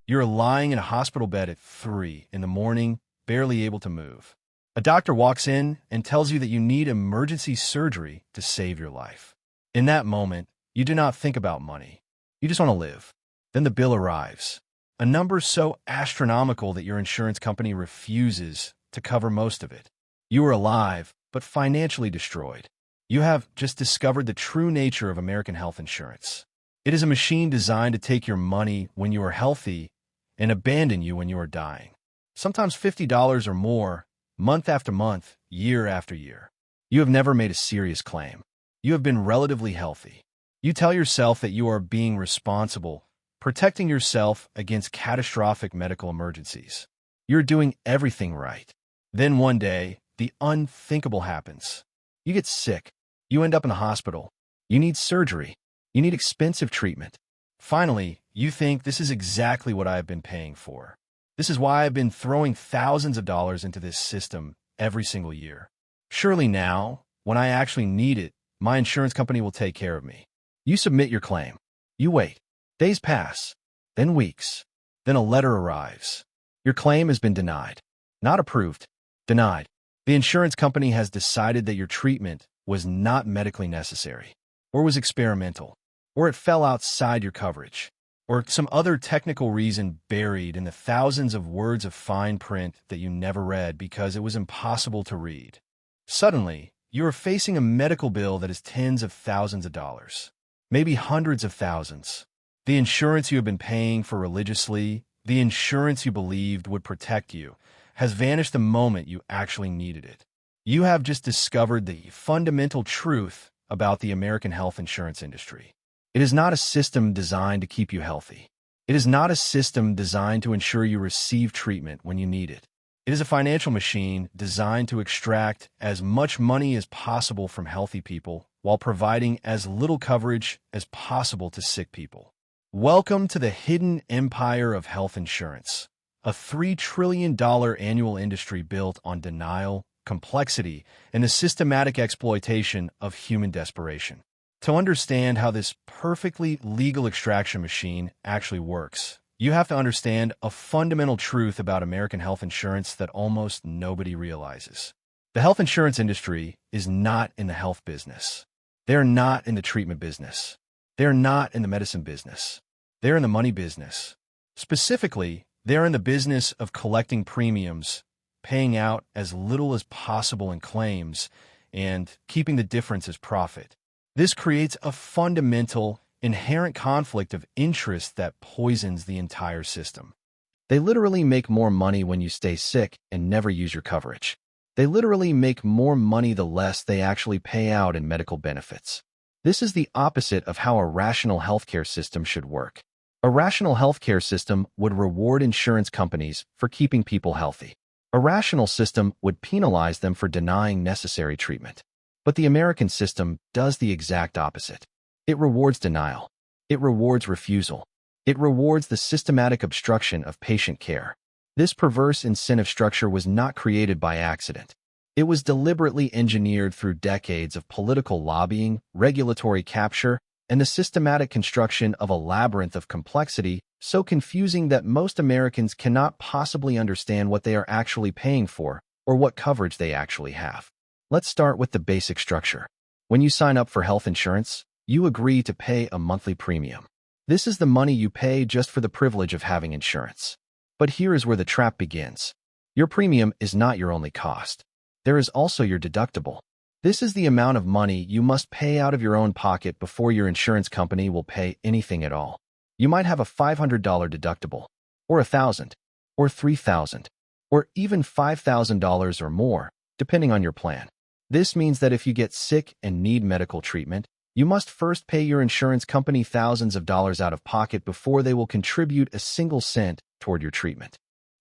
You're lying in a hospital bed at 3 in the morning, barely able to move. A doctor walks in and tells you that you need emergency surgery to save your life. In that moment, you do not think about money. You just want to live. Then the bill arrives. A number so astronomical that your insurance company refuses to cover most of it. You are alive, but financially destroyed. You have just discovered the true nature of American health insurance. It is a machine designed to take your money when you are healthy and abandon you when you are dying. Sometimes $50 or more, month after month, year after year. You have never made a serious claim. You have been relatively healthy. You tell yourself that you are being responsible, protecting yourself against catastrophic medical emergencies. You're doing everything right. Then one day, the unthinkable happens. You get sick. You end up in a hospital. You need surgery. You need expensive treatment. Finally, you think this is exactly what I have been paying for. This is why I've been throwing thousands of dollars into this system every single year. Surely now, when I actually need it, my insurance company will take care of me. You submit your claim. You wait. Days pass. Then weeks. Then a letter arrives. Your claim has been denied. Not approved. Denied. The insurance company has decided that your treatment was not medically necessary, or was experimental, or it fell outside your coverage, or some other technical reason buried in the thousands of words of fine print that you never read because it was impossible to read. Suddenly, you are facing a medical bill that is tens of thousands of dollars, maybe hundreds of thousands. The insurance you have been paying for religiously, the insurance you believed would protect you, has vanished the moment you actually needed it. You have just discovered the fundamental truth about the American health insurance industry. It is not a system designed to keep you healthy. It is not a system designed to ensure you receive treatment when you need it. It is a financial machine designed to extract as much money as possible from healthy people while providing as little coverage as possible to sick people. Welcome to the hidden empire of health insurance, a $3 trillion annual industry built on denial, complexity, and the systematic exploitation of human desperation. To understand how this perfectly legal extraction machine actually works, you have to understand a fundamental truth about American health insurance that almost nobody realizes. The health insurance industry is not in the health business. They're not in the treatment business. They're not in the medicine business. They're in the money business. Specifically, they're in the business of collecting premiums, paying out as little as possible in claims, and keeping the difference as profit. This creates a fundamental, inherent conflict of interest that poisons the entire system. They literally make more money when you stay sick and never use your coverage. They literally make more money the less they actually pay out in medical benefits. This is the opposite of how a rational healthcare system should work. A rational healthcare system would reward insurance companies for keeping people healthy. A rational system would penalize them for denying necessary treatment. But the American system does the exact opposite. It rewards denial. It rewards refusal. It rewards the systematic obstruction of patient care. This perverse incentive structure was not created by accident. It was deliberately engineered through decades of political lobbying, regulatory capture, and the systematic construction of a labyrinth of complexity so confusing that most Americans cannot possibly understand what they are actually paying for or what coverage they actually have. Let's start with the basic structure. When you sign up for health insurance, you agree to pay a monthly premium. This is the money you pay just for the privilege of having insurance. But here is where the trap begins. Your premium is not your only cost. There is also your deductible. This is the amount of money you must pay out of your own pocket before your insurance company will pay anything at all. You might have a $500 deductible, or $1,000, or $3,000, or even $5,000 or more, depending on your plan. This means that if you get sick and need medical treatment, you must first pay your insurance company thousands of dollars out of pocket before they will contribute a single cent toward your treatment.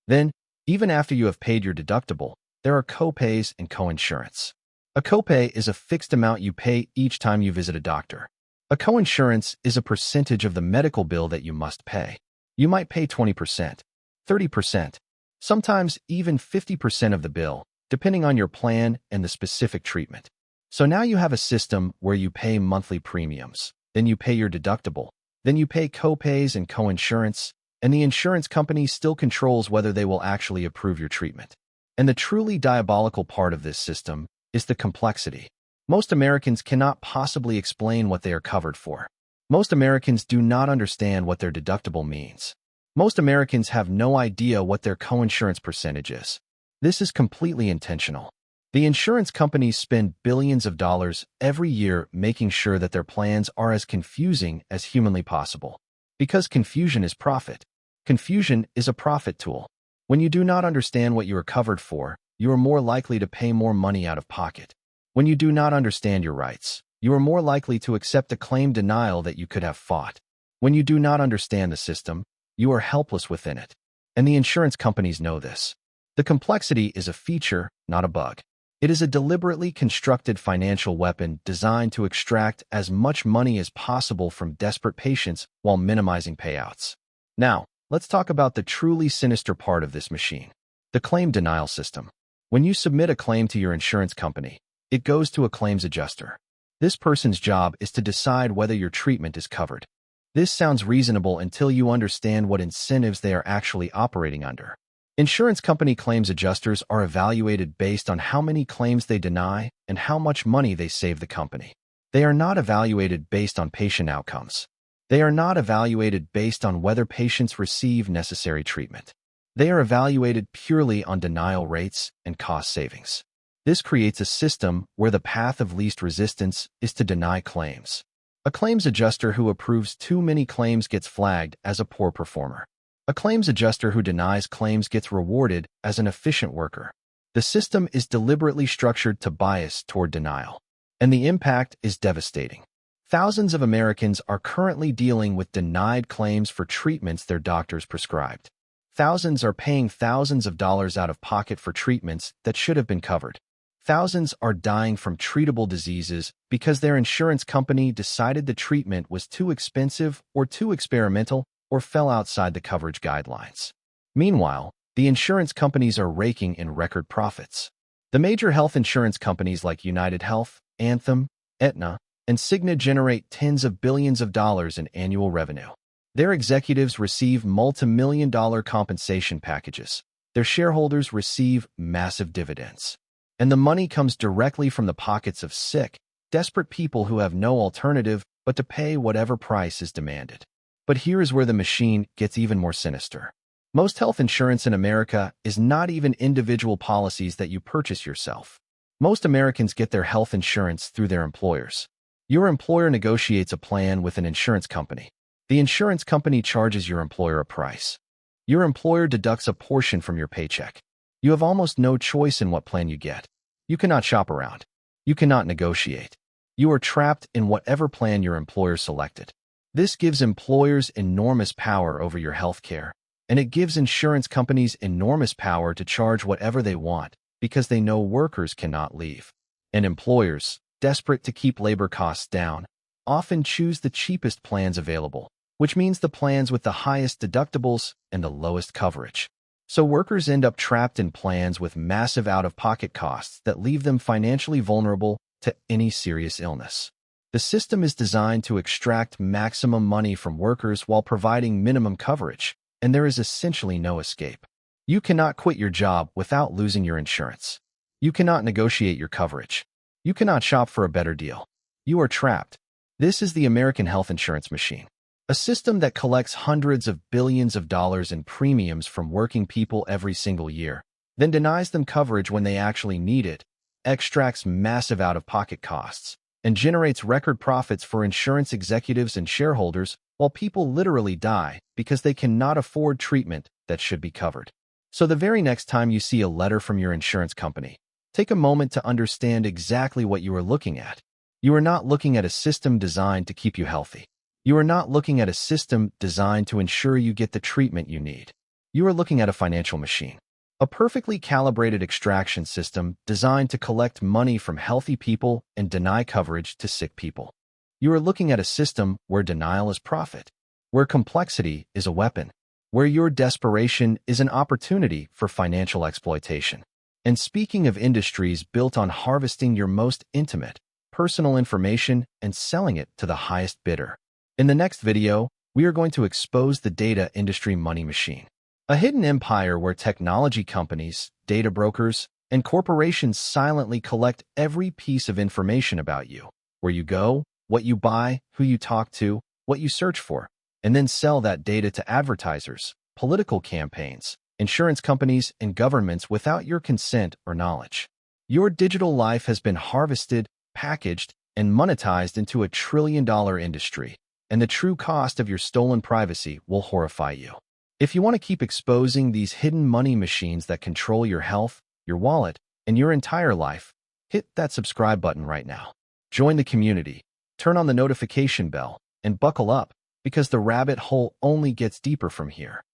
Then, even after you have paid your deductible, there are copays and coinsurance. A copay is a fixed amount you pay each time you visit a doctor. A coinsurance is a percentage of the medical bill that you must pay. You might pay 20%, 30%, sometimes even 50% of the bill, depending on your plan and the specific treatment. So now you have a system where you pay monthly premiums, then you pay your deductible, then you pay copays and coinsurance, and the insurance company still controls whether they will actually approve your treatment. And the truly diabolical part of this system is the complexity. Most Americans cannot possibly explain what they are covered for. Most Americans do not understand what their deductible means. Most Americans have no idea what their coinsurance percentage is. This is completely intentional. The insurance companies spend billions of dollars every year making sure that their plans are as confusing as humanly possible. Because confusion is profit. Confusion is a profit tool. When you do not understand what you are covered for, you are more likely to pay more money out of pocket. When you do not understand your rights, you are more likely to accept a claim denial that you could have fought. When you do not understand the system, you are helpless within it. And the insurance companies know this. The complexity is a feature, not a bug. It is a deliberately constructed financial weapon designed to extract as much money as possible from desperate patients while minimizing payouts. Now, let's talk about the truly sinister part of this machine, the claim denial system. When you submit a claim to your insurance company, it goes to a claims adjuster. This person's job is to decide whether your treatment is covered. This sounds reasonable until you understand what incentives they are actually operating under. Insurance company claims adjusters are evaluated based on how many claims they deny and how much money they save the company. They are not evaluated based on patient outcomes. They are not evaluated based on whether patients receive necessary treatment. They are evaluated purely on denial rates and cost savings. This creates a system where the path of least resistance is to deny claims. A claims adjuster who approves too many claims gets flagged as a poor performer. A claims adjuster who denies claims gets rewarded as an efficient worker. The system is deliberately structured to bias toward denial, and the impact is devastating. Thousands of Americans are currently dealing with denied claims for treatments their doctors prescribed. Thousands are paying thousands of dollars out of pocket for treatments that should have been covered. Thousands are dying from treatable diseases because their insurance company decided the treatment was too expensive or too experimental or fell outside the coverage guidelines. Meanwhile, the insurance companies are raking in record profits. The major health insurance companies like United Health, Anthem, Aetna, and Cigna generate tens of billions of dollars in annual revenue. Their executives receive multi-million-dollar compensation packages. Their shareholders receive massive dividends. And the money comes directly from the pockets of sick, desperate people who have no alternative but to pay whatever price is demanded. But here is where the machine gets even more sinister. Most health insurance in America is not even individual policies that you purchase yourself. Most Americans get their health insurance through their employers. Your employer negotiates a plan with an insurance company. The insurance company charges your employer a price. Your employer deducts a portion from your paycheck. You have almost no choice in what plan you get. You cannot shop around. You cannot negotiate. You are trapped in whatever plan your employer selected. This gives employers enormous power over your health care, and it gives insurance companies enormous power to charge whatever they want because they know workers cannot leave. And employers, desperate to keep labor costs down, often choose the cheapest plans available, which means the plans with the highest deductibles and the lowest coverage. So workers end up trapped in plans with massive out-of-pocket costs that leave them financially vulnerable to any serious illness. The system is designed to extract maximum money from workers while providing minimum coverage, and there is essentially no escape. You cannot quit your job without losing your insurance. You cannot negotiate your coverage. You cannot shop for a better deal. You are trapped. This is the American health insurance machine. A system that collects hundreds of billions of dollars in premiums from working people every single year, then denies them coverage when they actually need it, extracts massive out-of-pocket costs, and generates record profits for insurance executives and shareholders while people literally die because they cannot afford treatment that should be covered. So the very next time you see a letter from your insurance company, take a moment to understand exactly what you are looking at. You are not looking at a system designed to keep you healthy. You are not looking at a system designed to ensure you get the treatment you need. You are looking at a financial machine. A perfectly calibrated extraction system designed to collect money from healthy people and deny coverage to sick people. You are looking at a system where denial is profit, where complexity is a weapon, where your desperation is an opportunity for financial exploitation. And speaking of industries built on harvesting your most intimate, personal information and selling it to the highest bidder. In the next video, we are going to expose the data industry money machine, a hidden empire where technology companies, data brokers, and corporations silently collect every piece of information about you, where you go, what you buy, who you talk to, what you search for, and then sell that data to advertisers, political campaigns, insurance companies, and governments without your consent or knowledge. Your digital life has been harvested, packaged, and monetized into a trillion-dollar industry, and the true cost of your stolen privacy will horrify you. If you want to keep exposing these hidden money machines that control your health, your wallet, and your entire life, hit that subscribe button right now. Join the community, turn on the notification bell, and buckle up, because the rabbit hole only gets deeper from here.